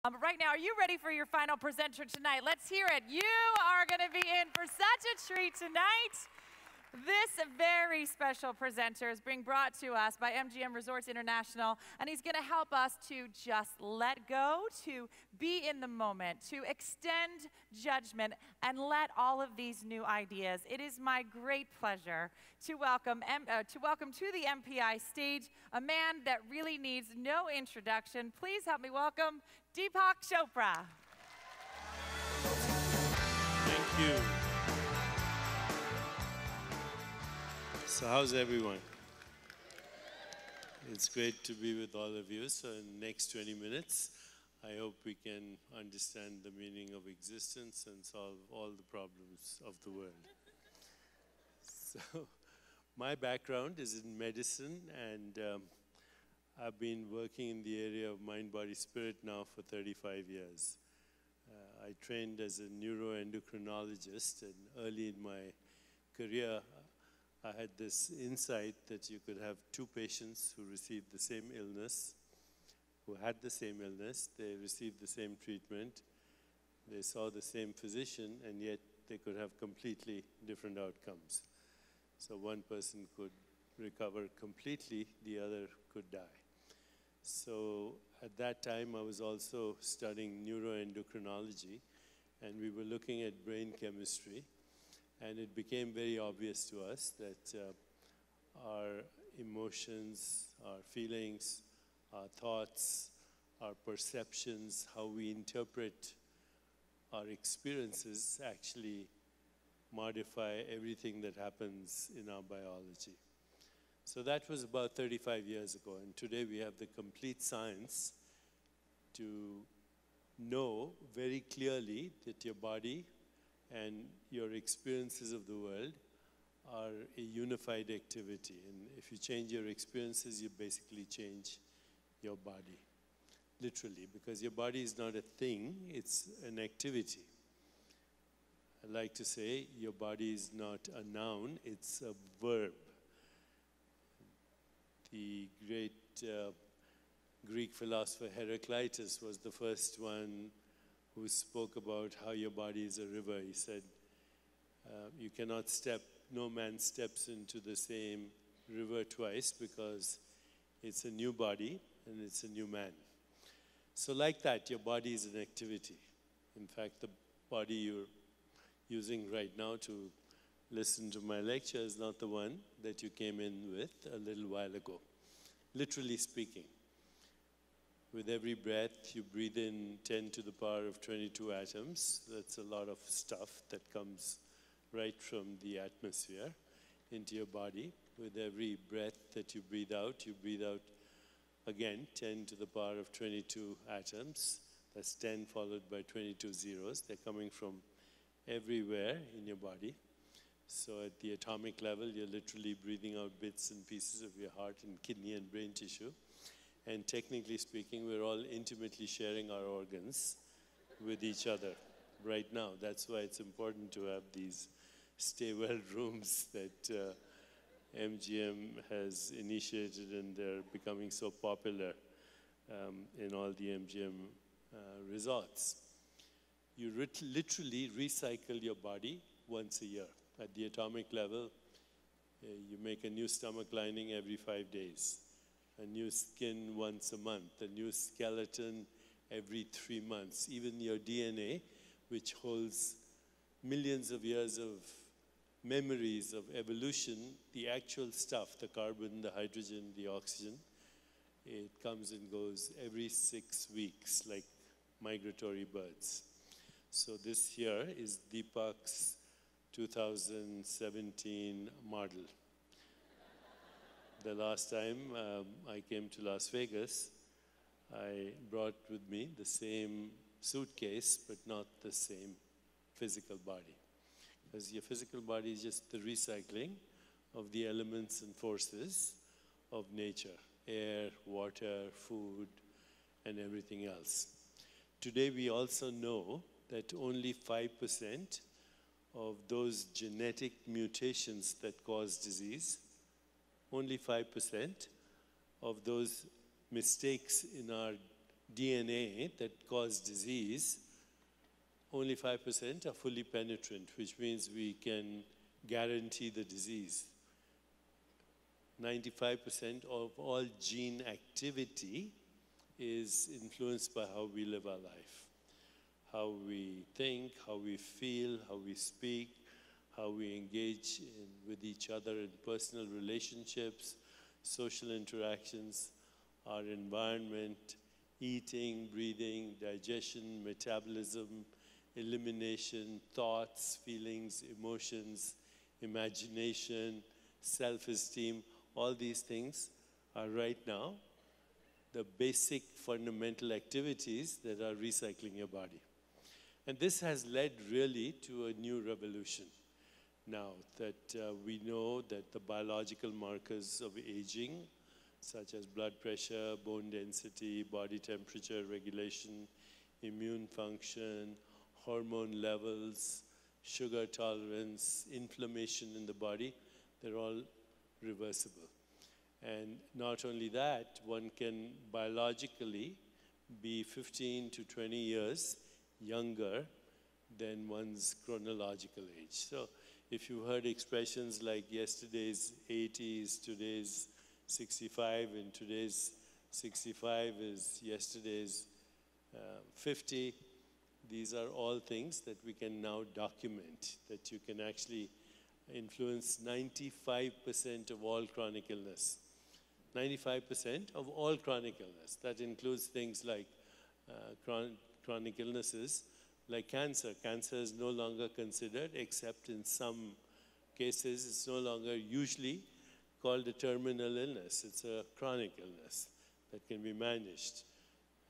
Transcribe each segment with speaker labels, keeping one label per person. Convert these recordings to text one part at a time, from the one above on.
Speaker 1: Right now, are you ready for your final presenter tonight? Let's hear it. You are going to be in for such a treat tonight. This very special presenter is being brought to us by MGM Resorts International, and he's going to help us to just let go, to be in the moment, to extend judgment, and let all of these new ideas. It is my great pleasure to welcome to the MPI stage a man that really needs no introduction. Please help me welcome Deepak Chopra.
Speaker 2: Thank you. So how's everyone? It's great to be with all of you. So in the next 20 minutes, I hope we can understand the meaning of existence and solve all the problems of the world. So my background is in medicine, and I've been working in the area of mind, body, spirit now for 35 years. I trained as a neuroendocrinologist, and early in my career, I had this insight that you could have two patients who received the same illness, who had the same illness, they received the same treatment, they saw the same physician, and yet they could have completely different outcomes. So one person could recover completely, the other could die. So at that time, I was also studying neuroendocrinology, and we were looking at brain chemistry. And it became very obvious to us that our emotions, our feelings, our thoughts, our perceptions, how we interpret our experiences actually modify everything that happens in our biology. So that was about 35 years ago, and today we have the complete science to know very clearly that your body and your experiences of the world are a unified activity. And if you change your experiences, you basically change your body, literally, because your body is not a thing, it's an activity. I like to say your body is not a noun, it's a verb. The great Greek philosopher Heraclitus was the first one who spoke about how your body is a river. He said, you cannot no man steps into the same river twice because it's a new body and it's a new man. So like that, your body is an activity. In fact, the body you're using right now to listen to my lecture is not the one that you came in with a little while ago, literally speaking. With every breath, you breathe in 10 to the power of 22 atoms. That's a lot of stuff that comes right from the atmosphere into your body. With every breath that you breathe out again 10 to the power of 22 atoms. That's 10 followed by 22 zeros. They're coming from everywhere in your body. So at the atomic level, you're literally breathing out bits and pieces of your heart and kidney and brain tissue. And technically speaking, we're all intimately sharing our organs with each other right now. That's why it's important to have these stay well rooms that MGM has initiated, and they're becoming so popular in all the MGM resorts. You literally recycle your body once a year. At the atomic level, you make a new stomach lining every 5 days. A new skin once a month, a new skeleton every 3 months. Even your DNA, which holds millions of years of memories of evolution, the actual stuff, the carbon, the hydrogen, the oxygen, it comes and goes every 6 weeks, like migratory birds. So this here is Deepak's 2017 model. The last time I came to Las Vegas, I brought with me the same suitcase, but not the same physical body. Because your physical body is just the recycling of the elements and forces of nature, air, water, food, and everything else. Today we also know that only 5% of those genetic mutations that cause disease, only 5% of those mistakes in our DNA that cause disease, only 5% are fully penetrant, which means we can guarantee the disease. 95% of all gene activity is influenced by how we live our life. How we think, how we feel, how we speak, how we engage with each other in personal relationships, social interactions, our environment, eating, breathing, digestion, metabolism, elimination, thoughts, feelings, emotions, imagination, self-esteem, all these things are right now the basic fundamental activities that are recycling your body. And this has led really to a new revolution. Now that we know that the biological markers of aging, such as blood pressure, bone density, body temperature regulation, immune function, hormone levels, sugar tolerance, inflammation in the body, they're all reversible. And not only that, one can biologically be 15 to 20 years younger than one's chronological age. So if you heard expressions like yesterday's 80 is today's 65, and today's 65 is yesterday's 50, these are all things that we can now document, that you can actually influence 95% of all chronic illness. 95% of all chronic illness. That includes things like chronic illnesses like cancer. Cancer is no longer considered, except in some cases, it's no longer usually called a terminal illness. It's a chronic illness that can be managed.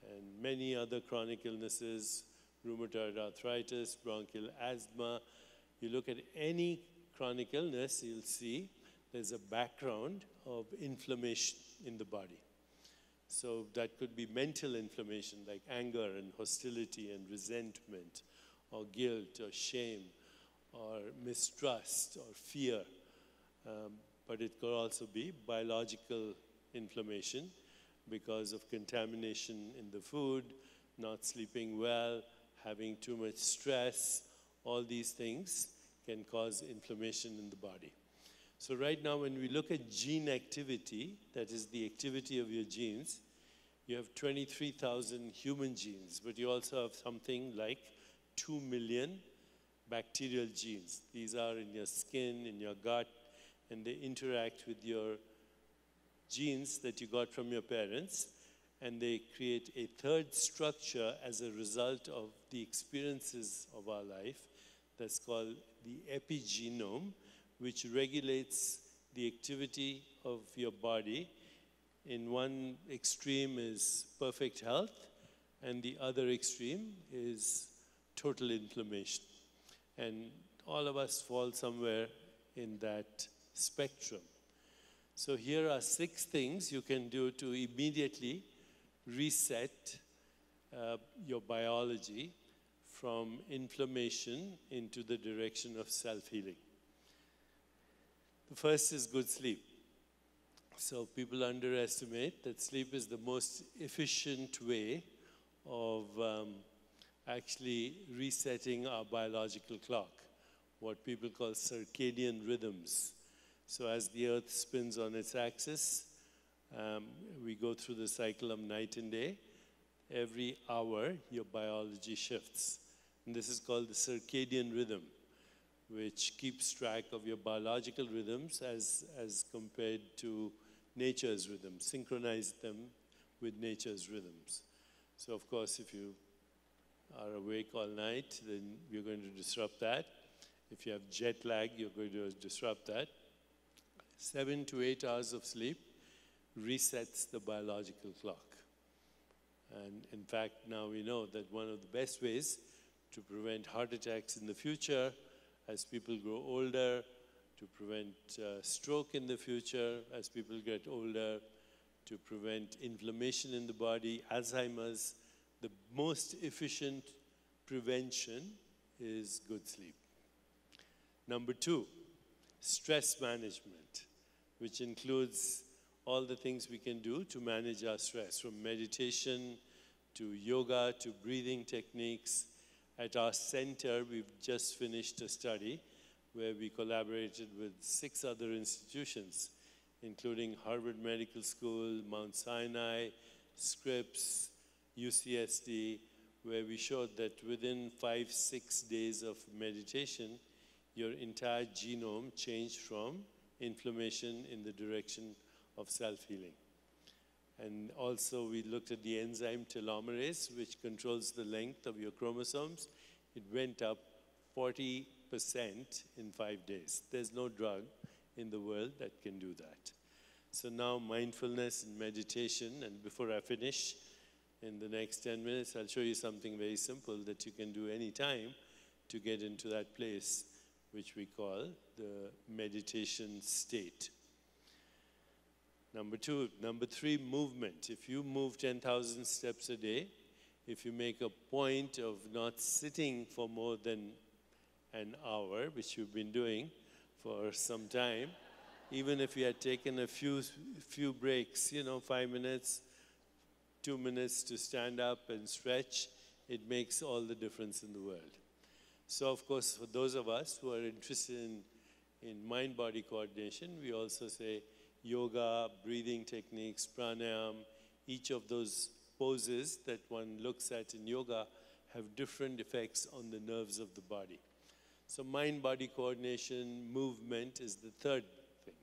Speaker 2: And many other chronic illnesses, rheumatoid arthritis, bronchial asthma. You look at any chronic illness, you'll see there's a background of inflammation in the body. So that could be mental inflammation like anger and hostility and resentment, or guilt or shame, or mistrust or fear. But it could also be biological inflammation because of contamination in the food, not sleeping well, having too much stress. All these things can cause inflammation in the body. So right now, when we look at gene activity, that is the activity of your genes, you have 23,000 human genes, but you also have something like 2 million bacterial genes. These are in your skin, in your gut, and they interact with your genes that you got from your parents, and they create a third structure as a result of the experiences of our life that's called the epigenome, which regulates the activity of your body. In one extreme is perfect health, and the other extreme is total inflammation. And all of us fall somewhere in that spectrum. So here are 6 things you can do to immediately reset your biology from inflammation into the direction of self-healing. The first is good sleep. So people underestimate that sleep is the most efficient way of actually resetting our biological clock, what people call circadian rhythms. So as the earth spins on its axis, we go through the cycle of night and day. Every hour, your biology shifts. And this is called the circadian rhythm, which keeps track of your biological rhythms as compared to nature's rhythms, synchronize them with nature's rhythms. So of course, if you are awake all night, then you're going to disrupt that. If you have jet lag, you're going to disrupt that. 7 to 8 hours of sleep resets the biological clock. And in fact, now we know that one of the best ways to prevent heart attacks in the future as people grow older, to prevent stroke in the future as people get older, to prevent inflammation in the body, Alzheimer's, the most efficient prevention is good sleep. Number 2, stress management, which includes all the things we can do to manage our stress, from meditation to yoga, to breathing techniques. At our center, we've just finished a study where we collaborated with 6 other institutions, including Harvard Medical School, Mount Sinai, Scripps, UCSD, where we showed that within 5-6 days of meditation, your entire genome changed from inflammation in the direction of self-healing. And also we looked at the enzyme telomerase, which controls the length of your chromosomes. It went up 40% in 5 days. There's no drug in the world that can do that. So now mindfulness and meditation, and before I finish, in the next 10 minutes, I'll show you something very simple that you can do anytime to get into that place, which we call the meditation state. Number 3, movement. If you move 10,000 steps a day, if you make a point of not sitting for more than an hour, which you've been doing for some time, even if you had taken a few breaks, 5 minutes, 2 minutes to stand up and stretch, it makes all the difference in the world. So, of course, for those of us who are interested in mind-body coordination, we also say yoga, breathing techniques, pranayam. Each of those poses that one looks at in yoga have different effects on the nerves of the body. So mind-body coordination, movement is the 3rd thing.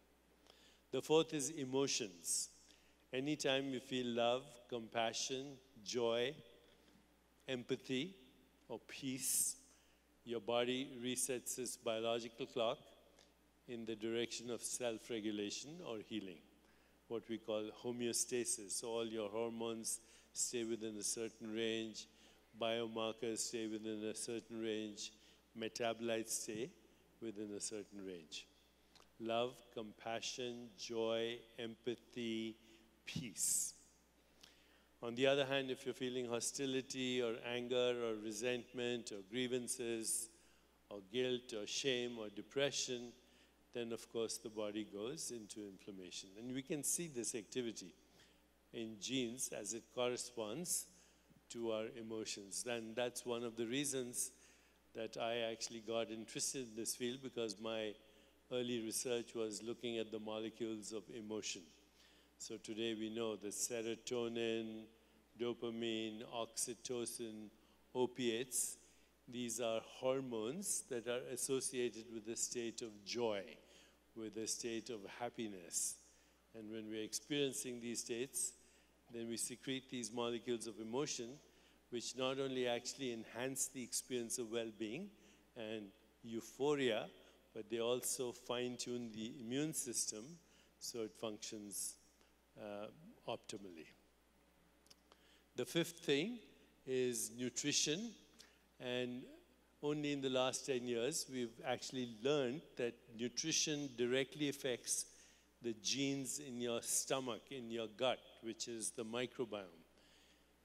Speaker 2: The 4th is emotions. Anytime you feel love, compassion, joy, empathy, or peace, your body resets its biological clock in the direction of self-regulation or healing, what we call homeostasis. So all your hormones stay within a certain range, biomarkers stay within a certain range, metabolites stay within a certain range. Love, compassion, joy, empathy, peace. On the other hand, if you're feeling hostility or anger or resentment or grievances or guilt or shame or depression, then of course the body goes into inflammation. And we can see this activity in genes as it corresponds to our emotions. And that's one of the reasons that I actually got interested in this field, because my early research was looking at the molecules of emotion. So today we know that serotonin, dopamine, oxytocin, opiates, these are hormones that are associated with a state of joy, with a state of happiness. And when we're experiencing these states, then we secrete these molecules of emotion, which not only actually enhance the experience of well-being and euphoria, but they also fine-tune the immune system so it functions optimally. The 5th thing is nutrition, and only in the last 10 years we've actually learned that nutrition directly affects the genes in your stomach, in your gut, which is the microbiome.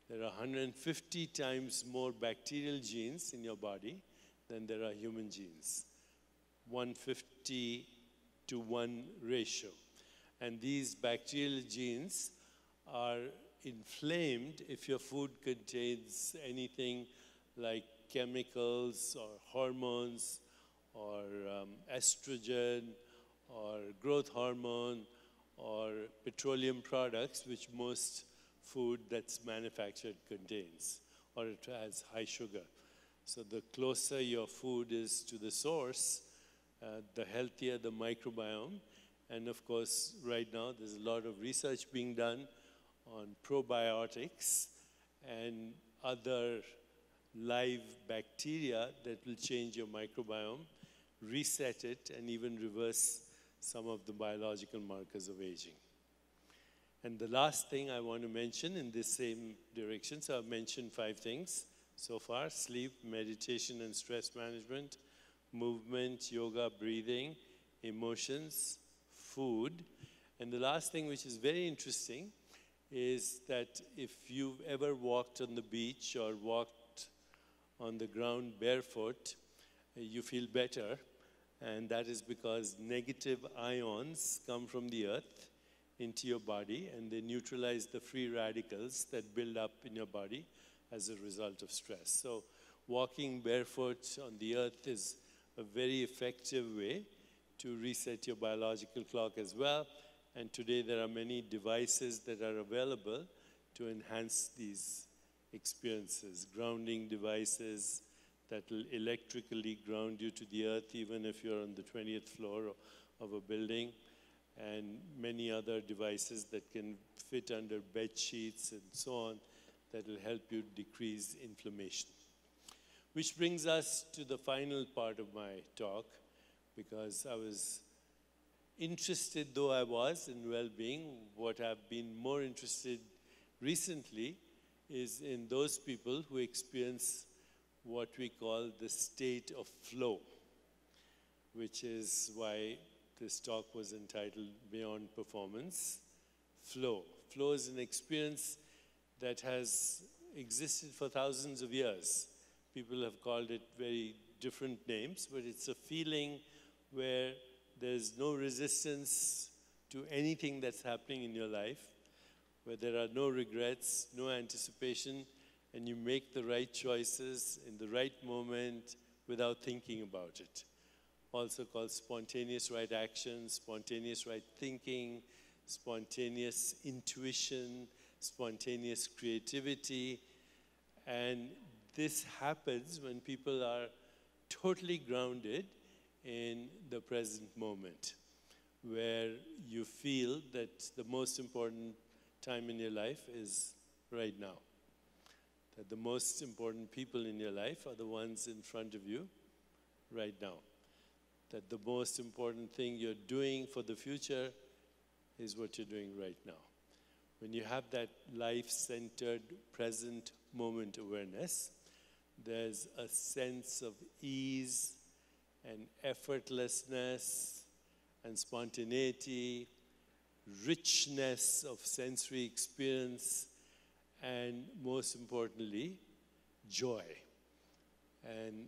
Speaker 2: There are 150 times more bacterial genes in your body than there are human genes. 150 to 1 ratio. And these bacterial genes are inflamed if your food contains anything like chemicals or hormones or estrogen or growth hormone or petroleum products, which most food that's manufactured contains, or it has high sugar. So the closer your food is to the source, the healthier the microbiome. And of course, right now, there's a lot of research being done on probiotics and other live bacteria that will change your microbiome, reset it, and even reverse some of the biological markers of aging. And the last thing I want to mention in this same direction, so I've mentioned 5 things so far: sleep, meditation and stress management, movement, yoga, breathing, emotions, food. And the last thing, which is very interesting, is that if you've ever walked on the beach or walked on the ground barefoot, you feel better. And that is because negative ions come from the earth into your body, and they neutralize the free radicals that build up in your body as a result of stress. So walking barefoot on the earth is a very effective way to reset your biological clock as well. And today there are many devices that are available to enhance these experiences. Grounding devices that will electrically ground you to the earth even if you're on the 20th floor of a building, and many other devices that can fit under bed sheets and so on that will help you decrease inflammation. Which brings us to the final part of my talk, because I was interested, though I was, in well-being. What I've been more interested recently is in those people who experience what we call the state of flow, which is why this talk was entitled Beyond Performance, Flow. Flow is an experience that has existed for thousands of years. People have called it very different names, but it's a feeling where there's no resistance to anything that's happening in your life, where there are no regrets, no anticipation, and you make the right choices in the right moment without thinking about it. Also called spontaneous right action, spontaneous right thinking, spontaneous intuition, spontaneous creativity. And this happens when people are totally grounded in the present moment, where you feel that the most important time in your life is right now. That the most important people in your life are the ones in front of you right now. That the most important thing you're doing for the future is what you're doing right now. When you have that life-centered, present moment awareness, there's a sense of ease and effortlessness and spontaneity, richness of sensory experience, and most importantly, joy. And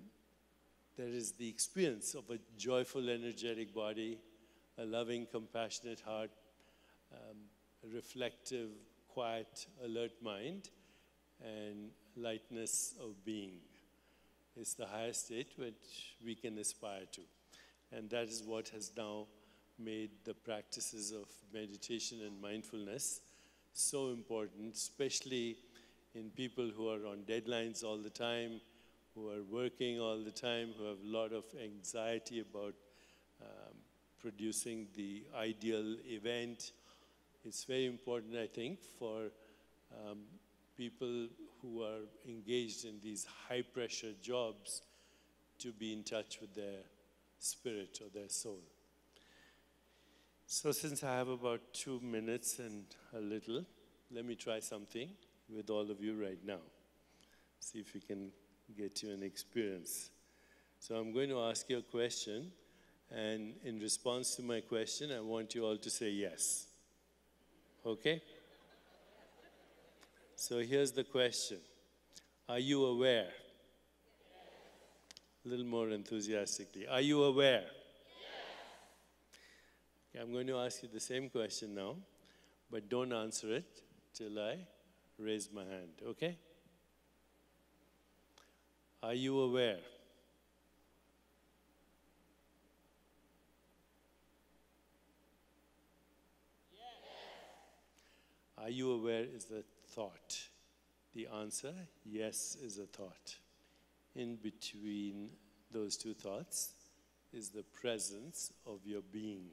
Speaker 2: there is the experience of a joyful, energetic body, a loving, compassionate heart, a reflective, quiet, alert mind, and lightness of being. It's the highest state which we can aspire to. And that is what has now made the practices of meditation and mindfulness so important, especially in people who are on deadlines all the time, who are working all the time, who have a lot of anxiety about producing the ideal event. It's very important, I think, for people who are engaged in these high-pressure jobs to be in touch with their spirit or their soul. So since I have about 2 minutes and a little, let me try something with all of you right now. See if we can get you an experience. So I'm going to ask you a question, and in response to my question, I want you all to say yes. Okay? So here's the question. Are you aware? Yes. A little more enthusiastically. Are you aware? Yes. Okay, I'm going to ask you the same question now, but don't answer it till I raise my hand, okay? Are you aware? Yes. Are you aware is the thought? The answer, yes, is a thought. In between those two thoughts is the presence of your being,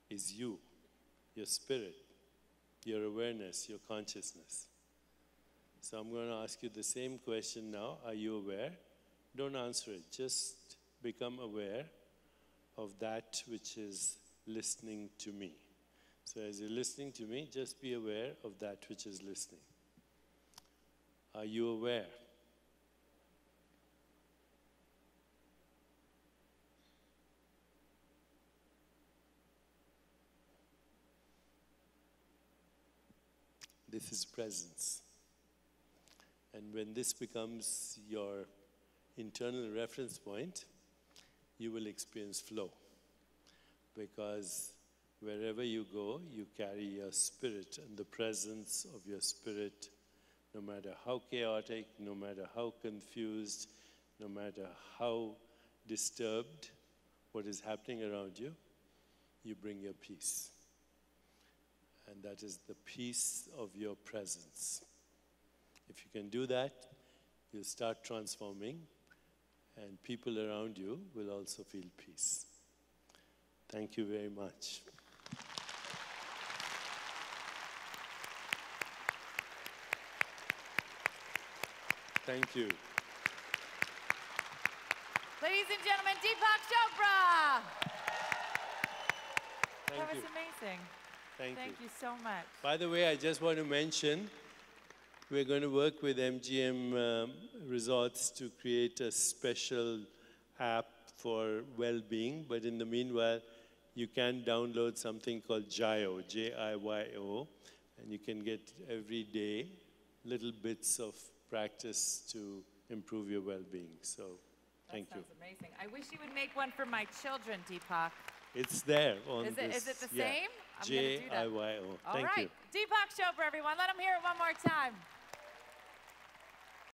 Speaker 2: is you, your spirit, your awareness, your consciousness. So I'm going to ask you the same question now. Are you aware? Don't answer it. Just become aware of that which is listening to me. So as you're listening to me, just be aware of that which is listening. Are you aware? This is presence. And when this becomes your internal reference point, you will experience flow. Because wherever you go, you carry your spirit and the presence of your spirit, no matter how chaotic, no matter how confused, no matter how disturbed what is happening around you, you bring your peace. And that is the peace of your presence. If you can do that, you'll start transforming, and people around you will also feel peace. Thank you very much. Thank you.
Speaker 1: Ladies and gentlemen, Deepak Chopra. That was amazing. Thank you so much.
Speaker 2: By the way, I just want to mention, we're going to work with MGM Resorts to create a special app for well-being, but in the meanwhile, you can download something called Jiyo, J-I-Y-O, and you can get every day little bits of practice to improve your well-being. So, thank you.
Speaker 1: That sounds amazing. I wish you would make one for my children, Deepak.
Speaker 2: It's there on this.
Speaker 1: Is it the same?
Speaker 2: J-I-Y-O. Thank you.
Speaker 1: All right. Deepak Chopra, everyone. Let them hear it one more time.